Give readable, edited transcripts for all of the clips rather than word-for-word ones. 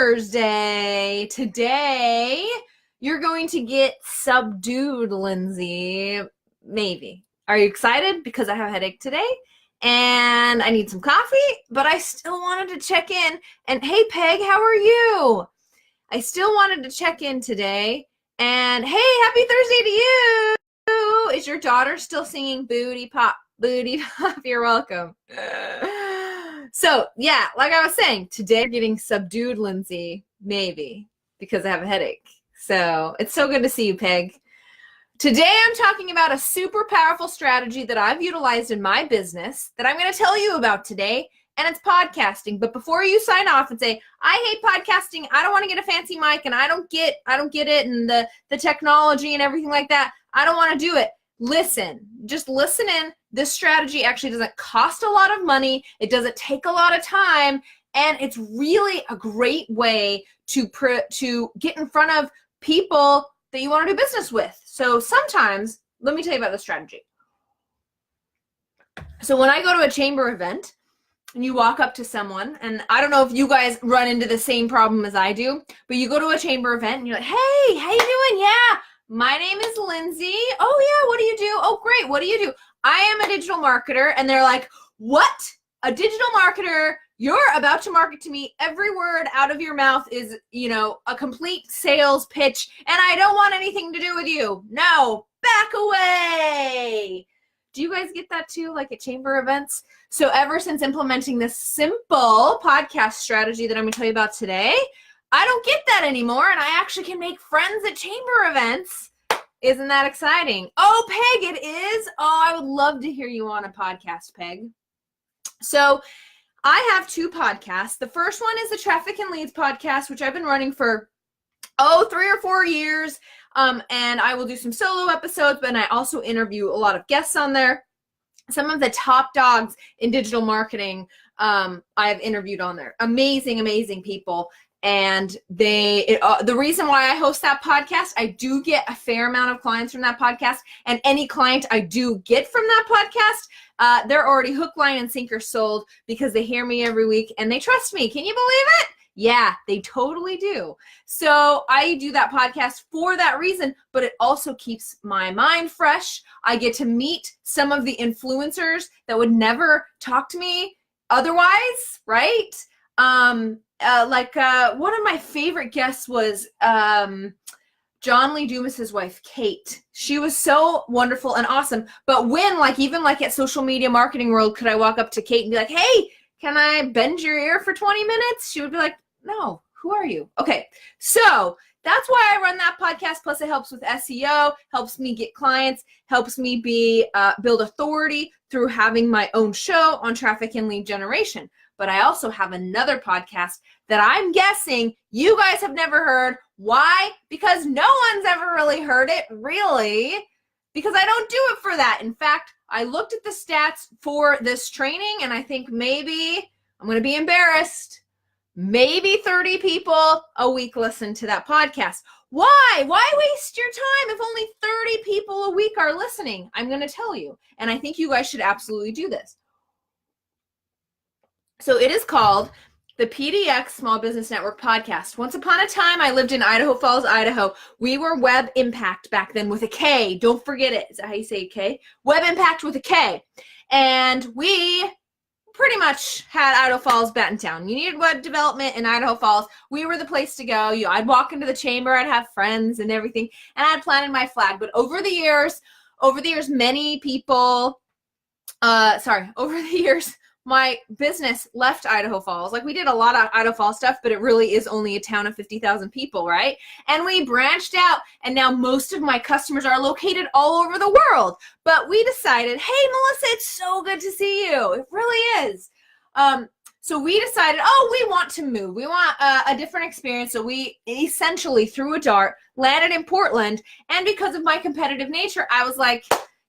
Thursday. Today, you're going to get subdued, Lindsay. Maybe. Are you excited? Because I have a headache today and I need some coffee, but I still wanted to check in. And hey, Peg, how are you? I still wanted to check in today. And hey, happy Thursday to you. Is your daughter still singing Booty Pop, Booty Pop? You're welcome. So, yeah, like I was saying, today I'm getting subdued, Lindsay, maybe, because I have a headache. So, it's so good to see you, Peg. Today, I'm talking about a super powerful strategy that I've utilized in my business that I'm going to tell you about today, and it's podcasting. But before you sign off and say, I hate podcasting, I don't want to get a fancy mic, and I don't get it, and the technology and everything like that, I don't want to do it. Listen, just listen in. This strategy actually doesn't cost a lot of money. It doesn't take a lot of time. And it's really a great way to get in front of people that you want to do business with. So sometimes, let me tell you about the strategy. So when I go to a chamber event and you walk up to someone, and I don't know if you guys run into the same problem as I do, but you go to a chamber event and you're like, hey, how you doing? Yeah. My name is Lindsay. Oh, yeah, what do you do? Oh, great, what do you do? I am a digital marketer. And they're like, what? A digital marketer? You're about to market to me. Every word out of your mouth is, a complete sales pitch, and I don't want anything to do with you. No, back away. Do you guys get that too, like at chamber events? So ever since implementing this simple podcast strategy that I'm going to tell you about today, I don't get that anymore, and I actually can make friends at chamber events. Isn't that exciting? Oh, Peg, it is? Oh, I would love to hear you on a podcast, Peg. So I have two podcasts. The first one is the Traffic and Leads podcast, which I've been running for, 3 or 4 years, and I will do some solo episodes, but I also interview a lot of guests on there. Some of the top dogs in digital marketing I've interviewed on there. Amazing, amazing people. And the reason why I host that podcast, I do get a fair amount of clients from that podcast. And any client I do get from that podcast, they're already hook, line, and sinker sold because they hear me every week and they trust me. Can you believe it? Yeah, they totally do. So I do that podcast for that reason, but it also keeps my mind fresh. I get to meet some of the influencers that would never talk to me otherwise, right? One of my favorite guests was John Lee Dumas's wife, Kate. She was so wonderful and awesome. But when, even at Social Media Marketing World, could I walk up to Kate and be like, hey, can I bend your ear for 20 minutes? She would be like, no, who are you? Okay, so that's why I run that podcast. Plus, it helps with SEO, helps me get clients, helps me build authority through having my own show on traffic and lead generation. But I also have another podcast that I'm guessing you guys have never heard. Why? Because no one's ever really heard it, really, because I don't do it for that. In fact, I looked at the stats for this training, and I think maybe, I'm going to be embarrassed, maybe 30 people a week listen to that podcast. Why? Why waste your time if only 30 people a week are listening? I'm going to tell you, and I think you guys should absolutely do this. So it is called the PDX Small Business Network Podcast. Once upon a time, I lived in Idaho Falls, Idaho. We were Web Impact back then with a K. Don't forget it. Is that how you say K? Web Impact with a K. And we pretty much had Idaho Falls battened down. You needed web development in Idaho Falls. We were the place to go. I'd walk into the chamber. I'd have friends and everything. And I'd planted my flag. But over the years, many people, my business left Idaho Falls. We did a lot of Idaho Falls stuff, but it really is only a town of 50,000 people, right? And we branched out, and now most of my customers are located all over the world. But we decided, hey, Melissa, it's so good to see you. It really is. So we decided, we want to move. We want a different experience. So we essentially threw a dart, landed in Portland, and because of my competitive nature, I was like,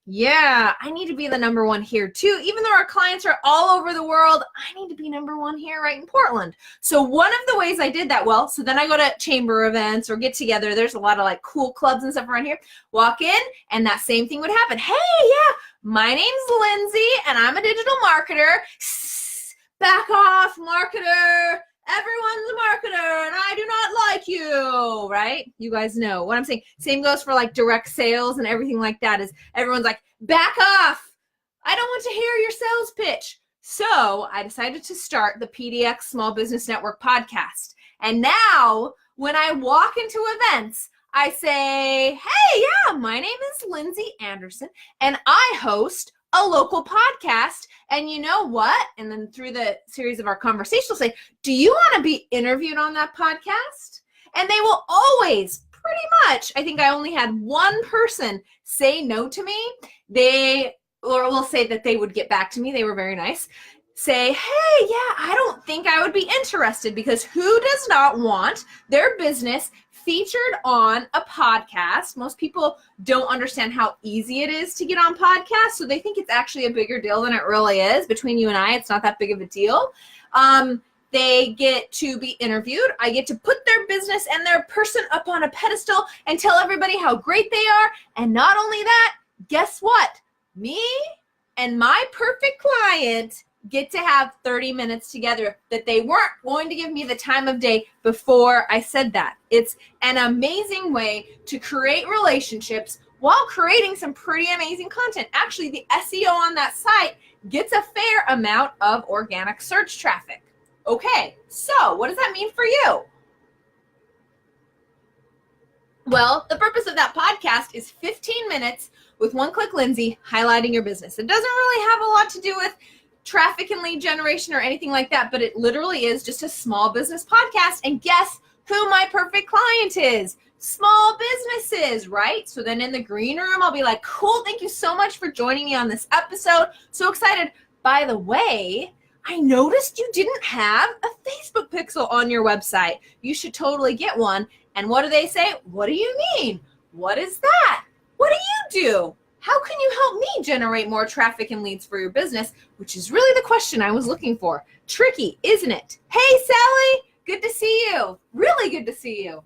yeah, I need to be the number one here too. Even though our clients are all over the world, I need to be number one here right in Portland. So one of the ways I did that, so then I go to chamber events or get together. There's a lot of cool clubs and stuff around here. Walk in and that same thing would happen. Hey, yeah, my name's Lindsay and I'm a digital marketer. Back off, marketer. everyone's a marketer and I do not like you, right? You guys know what I'm saying. Same goes for like direct sales and everything like that is everyone's like, back off. I don't want to hear your sales pitch. So I decided to start the PDX Small Business Network podcast. And now when I walk into events, I say, hey, yeah, my name is Lindsay Anderson and I host a local podcast. And you know what? And then through the series of our conversation, I'll say, do you want to be interviewed on that podcast? And they will always, pretty much, I think I only had one person say no to me. They will say that they would get back to me. They were very nice. Say, hey, yeah, I don't think I would be interested, because who does not want their business featured on a podcast? Most people don't understand how easy it is to get on podcasts, so they think it's actually a bigger deal than it really is. Between you and I, it's not that big of a deal. They get to be interviewed. I get to put their business and their person up on a pedestal and tell everybody how great they are. And not only that, guess what? Me and my perfect client get to have 30 minutes together that they weren't going to give me the time of day before I said that. It's an amazing way to create relationships while creating some pretty amazing content. Actually, the SEO on that site gets a fair amount of organic search traffic. Okay, so what does that mean for you? Well, the purpose of that podcast is 15 minutes with One Click Lindsay highlighting your business. It doesn't really have a lot to do with traffic and lead generation or anything like that, but it literally is just a small business podcast. And guess who my perfect client is? Small businesses, right? So then in the green room, I'll be like, cool, thank you so much for joining me on this episode. So excited. By the way, I noticed you didn't have a Facebook pixel on your website. You should totally get one. And what do they say? What do you mean? What is that? What do you do? How can you help me generate more traffic and leads for your business? Which is really the question I was looking for. Tricky, isn't it? Hey, Sally, good to see you. Really good to see you.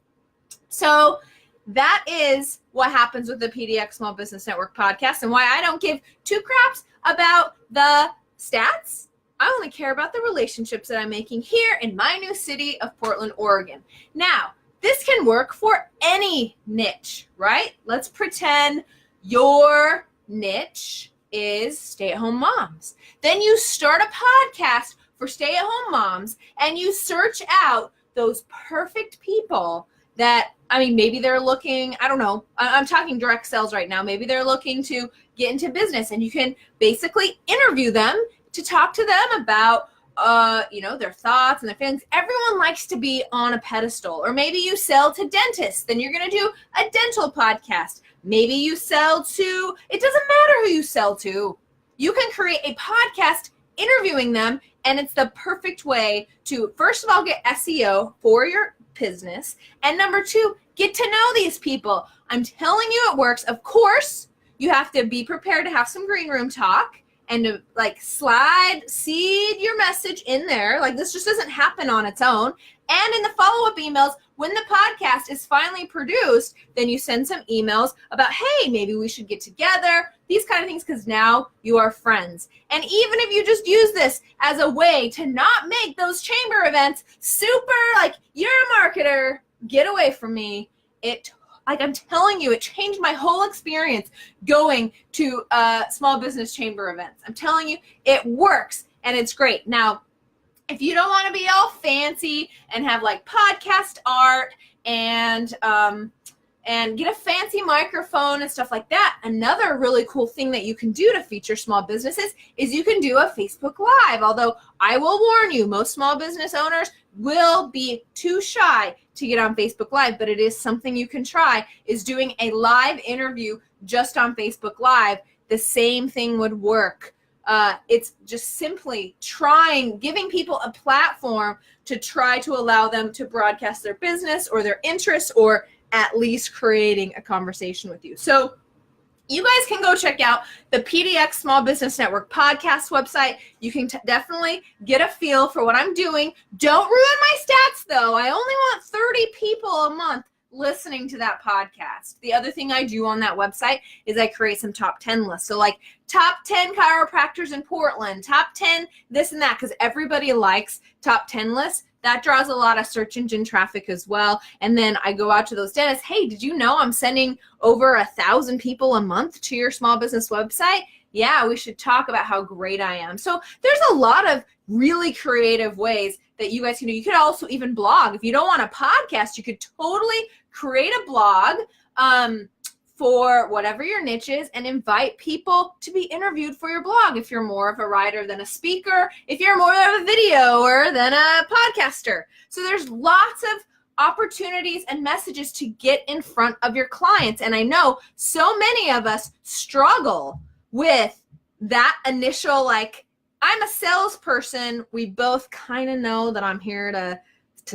So that is what happens with the PDX Small Business Network podcast, and why I don't give two craps about the stats. I only care about the relationships that I'm making here in my new city of Portland, Oregon. Now, this can work for any niche, right? Let's pretend your niche is stay-at-home moms. Then you start a podcast for stay-at-home moms and you search out those perfect people that, I mean, maybe they're looking, I don't know, I'm talking direct sales right now. Maybe they're looking to get into business, and you can basically interview them to talk to them about their thoughts and their feelings. Everyone likes to be on a pedestal. Or maybe you sell to dentists, then you're going to do a dental podcast. Maybe you sell to, it doesn't matter who you sell to. You can create a podcast interviewing them, and it's the perfect way to, first of all, get SEO for your business, and number two, get to know these people. I'm telling you, it works. Of course, you have to be prepared to have some green room talk and to seed your message in there. Like, this just doesn't happen on its own. And in the follow-up emails, when the podcast is finally produced, then you send some emails about, hey, maybe we should get together, these kind of things, because now you are friends. And even if you just use this as a way to not make those chamber events super, like, you're a marketer, get away from me, I'm telling you, it changed my whole experience going to small business chamber events. I'm telling you, it works and it's great. Now, if you don't want to be all fancy and have like podcast art and get a fancy microphone and stuff like that, another really cool thing that you can do to feature small businesses is you can do a Facebook Live. Although I will warn you, most small business owners will be too shy to get on Facebook Live, but it is something you can try, is doing a live interview just on Facebook Live. The same thing would work. It's just simply giving people a platform to try to allow them to broadcast their business or their interests, or at least creating a conversation with you. So you guys can go check out the PDX Small Business Network podcast website. You can definitely get a feel for what I'm doing. Don't ruin my stats, though. I only want 30 people a month listening to that podcast. The other thing I do on that website is I create some top 10 lists. So like top 10 chiropractors in Portland, top 10 this and that, because everybody likes top 10 lists That draws a lot of search engine traffic as well. And then I go out to those dentists. Hey, did you know I'm sending over 1,000 people a month to your small business website? Yeah, we should talk about how great I am. So there's a lot of really creative ways that you guys can do. You could also even blog. If you don't want a podcast, you could totally create a blog for whatever your niche is and invite people to be interviewed for your blog. If you're more of a writer than a speaker, if you're more of a videoer than a podcaster. So there's lots of opportunities and messages to get in front of your clients. And I know so many of us struggle with that initial, like, I'm a salesperson. We both kind of know that I'm here to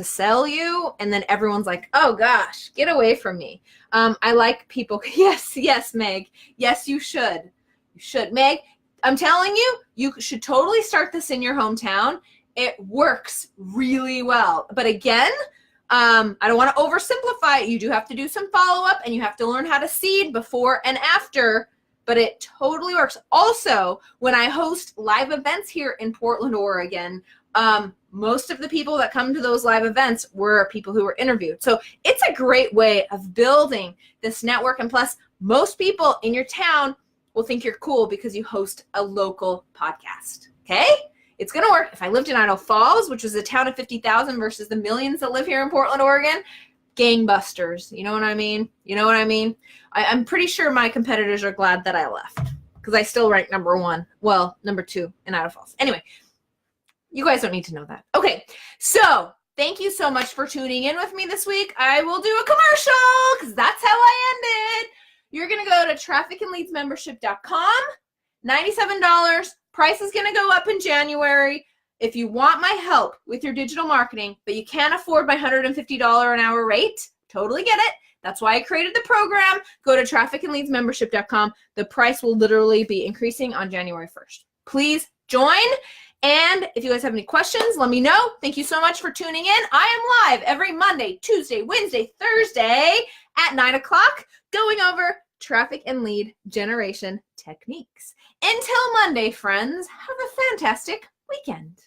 sell you. And then everyone's like, oh gosh, get away from me. I like people. Yes, Meg. Yes, you should. You should. Meg, I'm telling you, you should totally start this in your hometown. It works really well. But again, I don't want to oversimplify it. You do have to do some follow-up and you have to learn how to seed before and after, but it totally works. Also, when I host live events here in Portland, Oregon, most of the people that come to those live events were people who were interviewed. So it's a great way of building this network. And plus, most people in your town will think you're cool because you host a local podcast. Okay? It's going to work. If I lived in Idaho Falls, which is a town of 50,000 versus the millions that live here in Portland, Oregon, gangbusters. You know what I mean? You know what I mean? I'm pretty sure my competitors are glad that I left because I still rank number 1. Well, number 2 in Idaho Falls. Anyway. You guys don't need to know that. Okay, so thank you so much for tuning in with me this week. I will do a commercial because that's how I ended. You're going to go to trafficandleadsmembership.com, $97. Price is going to go up in January. If you want my help with your digital marketing, but you can't afford my $150 an hour rate, totally get it. That's why I created the program. Go to trafficandleadsmembership.com. The price will literally be increasing on January 1st. Please join. And if you guys have any questions, let me know. Thank you so much for tuning in. I am live every Monday, Tuesday, Wednesday, Thursday at 9 o'clock going over traffic and lead generation techniques. Until Monday, friends, have a fantastic weekend.